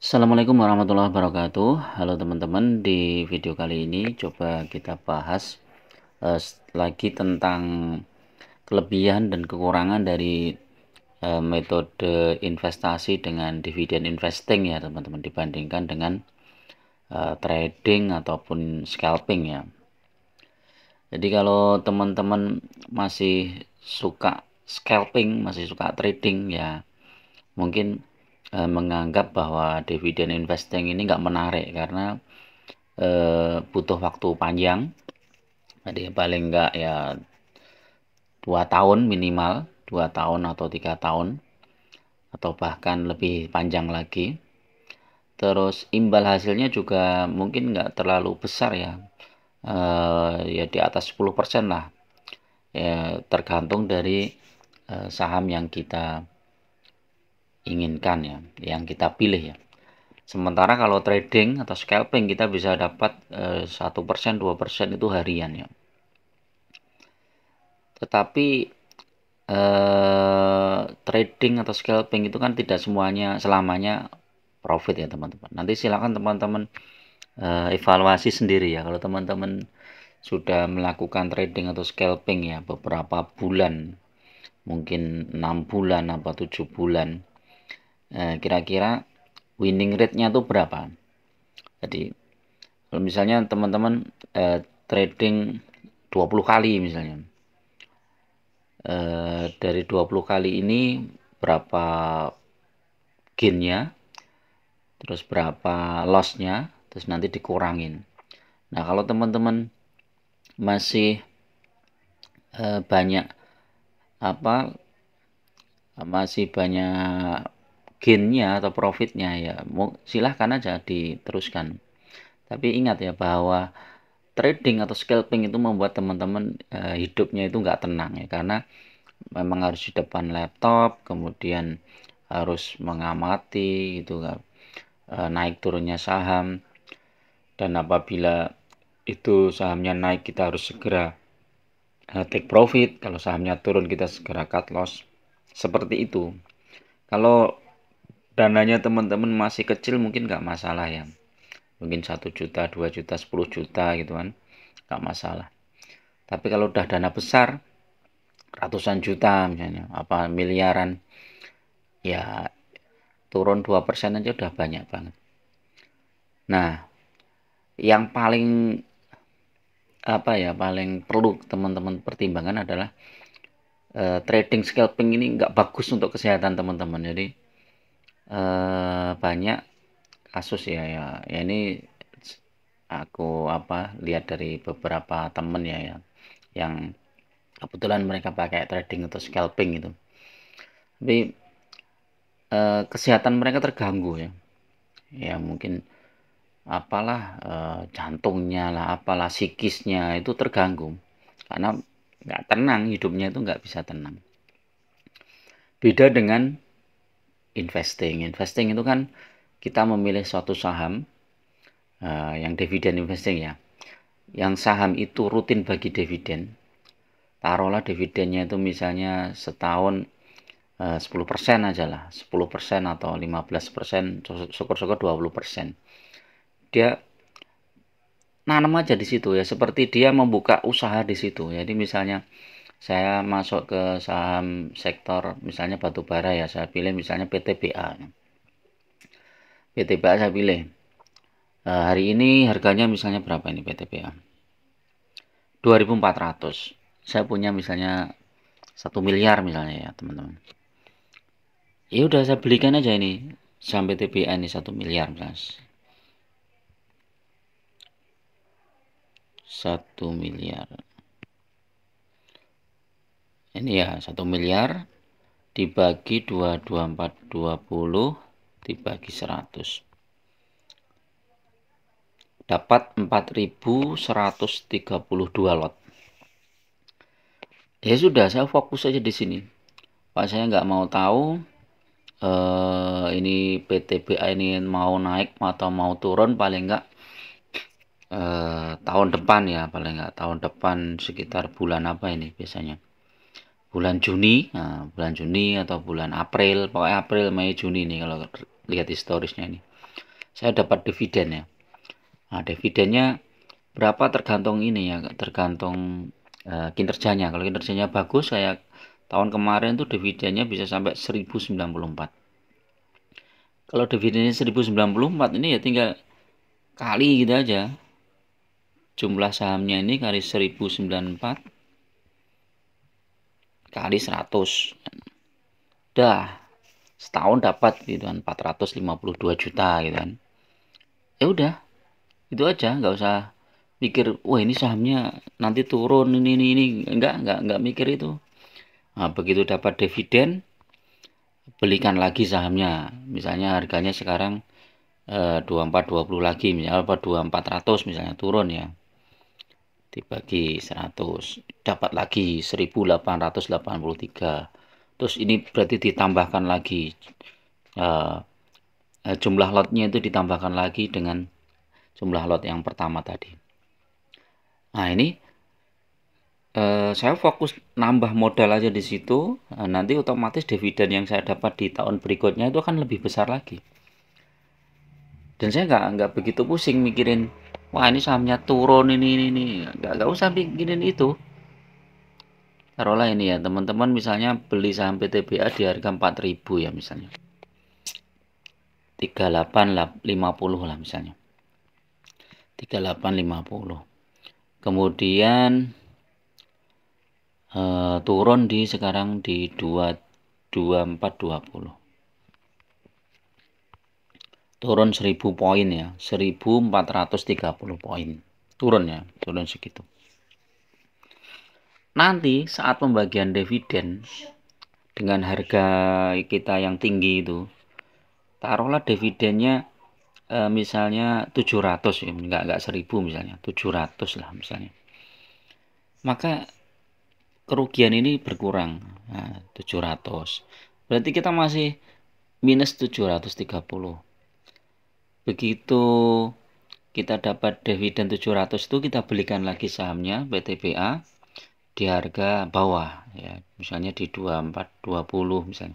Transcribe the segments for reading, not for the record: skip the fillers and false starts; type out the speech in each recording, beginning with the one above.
Assalamualaikum warahmatullahi wabarakatuh. Halo teman-teman, di video kali ini coba kita bahas lagi tentang kelebihan dan kekurangan dari metode investasi dengan dividen investing ya teman-teman, dibandingkan dengan trading ataupun scalping ya. Jadi kalau teman-teman masih suka scalping, masih suka trading ya, mungkin menganggap bahwa dividen investing ini nggak menarik karena butuh waktu panjang. Jadi paling nggak ya 2 tahun minimal, 2 tahun atau 3 tahun, atau bahkan lebih panjang lagi. Terus imbal hasilnya juga mungkin nggak terlalu besar ya, ya di atas 10% lah, ya tergantung dari saham yang kita inginkan ya, yang kita pilih ya. Sementara kalau trading atau scalping kita bisa dapat 1%, 2% itu harian ya. Tetapi trading atau scalping itu kan tidak selamanya profit ya teman-teman. Nanti silakan teman-teman evaluasi sendiri ya. Kalau teman-teman sudah melakukan trading atau scalping ya beberapa bulan, mungkin 6 bulan atau 7 bulan, kira-kira winning rate-nya tuh berapa? Jadi kalau misalnya teman-teman trading 20 kali misalnya, dari 20 kali ini berapa gainnya, terus berapa lossnya, terus nanti dikurangin. Nah kalau teman-teman masih banyak apa masih banyak gainnya atau profitnya ya silahkan aja diteruskan. Tapi ingat ya bahwa trading atau scalping itu membuat teman-teman hidupnya itu nggak tenang ya, karena memang harus di depan laptop, kemudian harus mengamati gitu kan, naik turunnya saham, dan apabila itu sahamnya naik kita harus segera take profit, kalau sahamnya turun kita segera cut loss, seperti itu. Kalau dananya teman-teman masih kecil mungkin nggak masalah ya, mungkin 1 juta, 2 juta, 10 juta gitu kan, nggak masalah. Tapi kalau udah dana besar ratusan juta misalnya, apa miliaran, ya turun 2% aja udah banyak banget. Nah yang paling paling perlu teman-teman pertimbangkan adalah trading scalping ini nggak bagus untuk kesehatan teman-teman. Jadi banyak kasus ya ini aku lihat dari beberapa temen ya yang kebetulan mereka pakai trading atau scalping itu, tapi kesehatan mereka terganggu ya mungkin jantungnya lah, apalah psikisnya itu terganggu karena nggak tenang, hidupnya itu nggak bisa tenang. Beda dengan investing itu kan kita memilih suatu saham yang dividen investing ya, yang saham itu rutin bagi dividen. Taruhlah dividennya itu misalnya setahun 10% aja lah, 10% atau 15%, syukur-syukur 20%. Dia nanam aja di situ ya, seperti dia membuka usaha di situ. Jadi misalnya saya masuk ke saham sektor misalnya batu bara ya, saya pilih misalnya PTBA. PTBA saya pilih. Hari ini harganya misalnya berapa ini PTBA? 2.400. Saya punya misalnya 1 miliar misalnya ya teman-teman. Ya udah saya belikan aja ini saham PTBA ini 1 miliar misalnya. 1 miliar. Ini ya 1 miliar dibagi 22420 dibagi 100. Dapat 4132 lot. Ya sudah, saya fokus aja di sini. Pak saya nggak mau tahu ini PTBA ini mau naik atau mau turun, paling nggak tahun depan ya, paling nggak tahun depan sekitar bulan apa ini biasanya, bulan Juni, bulan Juni atau bulan April, pokoknya April, Mei, Juni nih kalau lihat historisnya ini. saya dapat dividen ya. Nah, dividennya berapa tergantung ini ya, tergantung kinerjanya. Kalau kinerjanya bagus, saya tahun kemarin tuh dividennya bisa sampai 1094. Kalau dividennya 1094 ini ya tinggal kali gitu aja. Jumlah sahamnya ini kali 1094 kali 100. Dah, setahun dapat gitu kan 452 juta gitu kan. Ya udah, itu aja, nggak usah mikir wah ini sahamnya nanti turun ini enggak mikir itu. Nah, begitu dapat dividen belikan lagi sahamnya, misalnya harganya sekarang 2420 lagi misalnya apa 2400 misalnya turun ya, dibagi 100 dapat lagi 1883. Terus ini berarti ditambahkan lagi jumlah lotnya itu ditambahkan lagi dengan jumlah lot yang pertama tadi. Nah ini saya fokus nambah modal aja di situ. Nanti otomatis dividen yang saya dapat di tahun berikutnya itu akan lebih besar lagi. Dan saya nggak begitu pusing mikirin, wah ini sahamnya turun ini. Nggak usah mikirin itu. Taruhlah ini ya teman-teman, misalnya beli saham PTBA di harga 4.000 ya misalnya. 3850 lah misalnya. 3850. Kemudian turun di sekarang di 2420. Turun 1000 poin ya, 1430 poin. Turun ya, turun segitu. Nanti saat pembagian dividen dengan harga kita yang tinggi itu, taruhlah dividennya misalnya 700 ya, enggak 1000 misalnya, 700 lah misalnya. Maka kerugian ini berkurang. Nah, 700. Berarti kita masih minus 730. Begitu kita dapat dividen 700 itu kita belikan lagi sahamnya PTBA di harga bawah ya, misalnya di 2420 misalnya.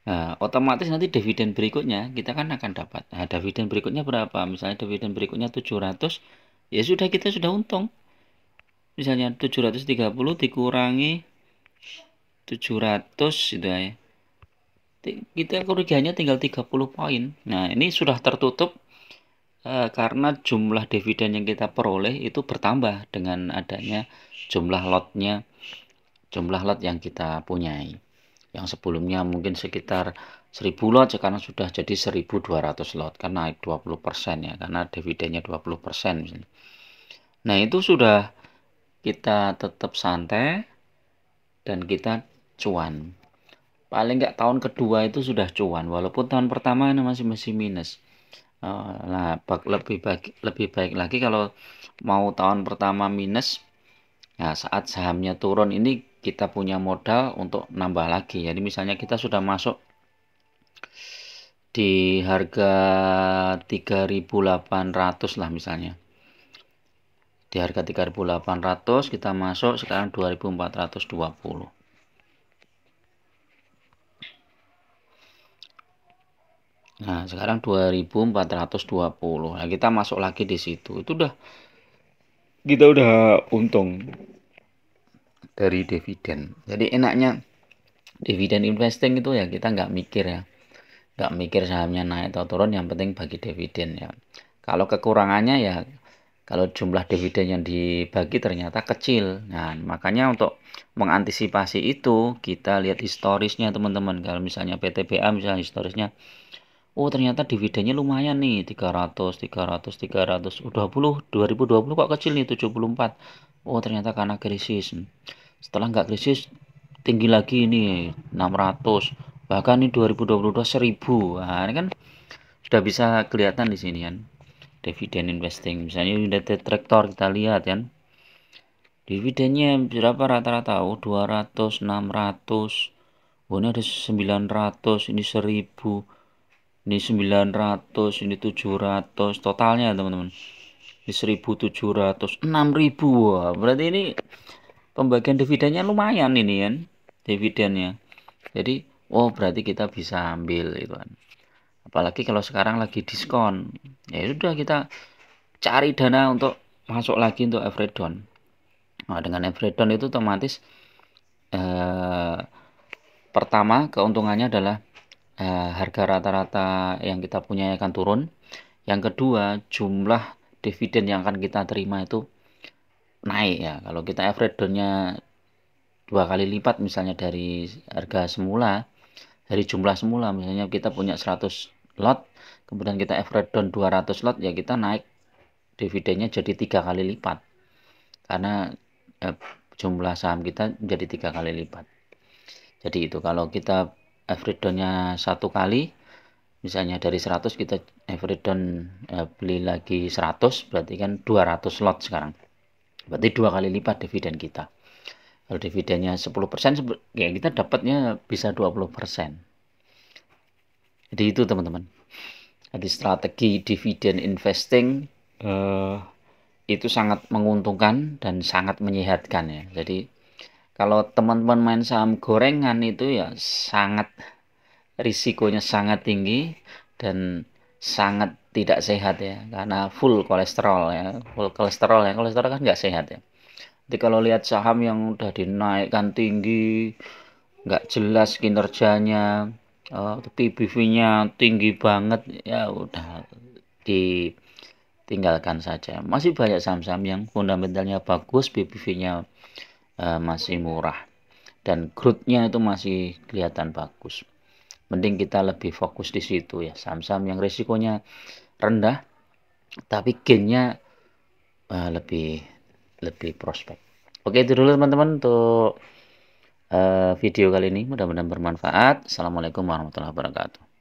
Nah, otomatis nanti dividen berikutnya kita kan akan dapat. Nah, dividen berikutnya berapa? Misalnya dividen berikutnya 700, ya sudah kita sudah untung. Misalnya 730 dikurangi 700 gitu ya. Kita kerugiannya tinggal 30 poin. Nah, ini sudah tertutup karena jumlah dividen yang kita peroleh itu bertambah dengan adanya jumlah lotnya, jumlah lot yang kita punyai. Yang sebelumnya mungkin sekitar 1000 lot, sekarang sudah jadi 1200 lot, karena naik 20% ya, karena dividennya 20% misalnya. Nah, itu sudah kita tetap santai dan kita cuan. Paling nggak tahun kedua itu sudah cuan, walaupun tahun pertama masih minus. Nah, lebih baik lagi kalau mau tahun pertama minus, nah saat sahamnya turun ini kita punya modal untuk nambah lagi. Jadi misalnya kita sudah masuk di harga 3.800 lah misalnya. Di harga 3.800 kita masuk, sekarang 2.420. Nah, sekarang 2.420. Nah, kita masuk lagi di situ. Itu kita udah untung dari dividen. Jadi enaknya dividen investing itu ya kita nggak mikir ya. Nggak mikir sahamnya naik atau turun, yang penting bagi dividen ya. Kalau kekurangannya ya kalau jumlah dividen yang dibagi ternyata kecil. Nah, makanya untuk mengantisipasi itu kita lihat historisnya teman-teman. Kalau misalnya PTBA misalnya historisnya, oh ternyata dividennya lumayan nih, 300 2020 kok kecil nih 74. Oh ternyata karena krisis. Setelah nggak krisis tinggi lagi ini 600, bahkan ini 2022 1000. Nah, ini kan sudah bisa kelihatan di sini kan dividen investing. Misalnya United Tractor kita lihat kan, dividennya berapa rata-rata? Oh 200, 600, oh ini ada 900, ini 1000, ini 900, ini 700, totalnya teman-teman ini 1700, 6000. Wah, berarti ini pembagian dividennya lumayan ini kan, dividennya. Jadi oh berarti kita bisa ambil itu kan. apalagi kalau sekarang lagi diskon. Ya sudah, kita cari dana untuk masuk lagi untuk Everydon. Nah, dengan Everydon itu otomatis pertama keuntungannya adalah harga rata-rata yang kita punya akan turun. Yang kedua, jumlah dividen yang akan kita terima itu naik ya. Kalau kita Everydonnya 2 kali lipat misalnya dari harga semula, dari jumlah semula, misalnya kita punya 100 lot, kemudian kita Everydon 200 lot, ya kita naik dividennya jadi 3 kali lipat. Karena jumlah saham kita menjadi 3 kali lipat. Jadi itu kalau kita Everydonnya 1 kali, misalnya dari 100 kita Everydon beli lagi 100, berarti kan 200 lot sekarang. Berarti 2 kali lipat dividen kita. Kalau dividennya 10%, ya kita dapatnya bisa 20%. Jadi itu teman-teman. Jadi strategi dividen investing itu sangat menguntungkan dan sangat menyehatkan ya. Jadi kalau teman-teman main saham gorengan itu ya sangat risikonya sangat tinggi dan sangat tidak sehat ya, karena full kolesterol ya. Full kolesterol ya, kolesterol kan nggak sehat ya. Jadi kalau lihat saham yang udah dinaikkan tinggi, nggak jelas kinerjanya, PBV-nya tinggi banget, ya udah ditinggalkan saja. Masih banyak saham-saham yang fundamentalnya bagus, PBV-nya masih murah, dan growth-nya itu masih kelihatan bagus. Mending kita lebih fokus di situ ya, saham-saham yang risikonya rendah tapi gain-nya lebih prospek. Oke, itu dulu teman-teman untuk video kali ini, mudah-mudahan bermanfaat. Assalamualaikum warahmatullahi wabarakatuh.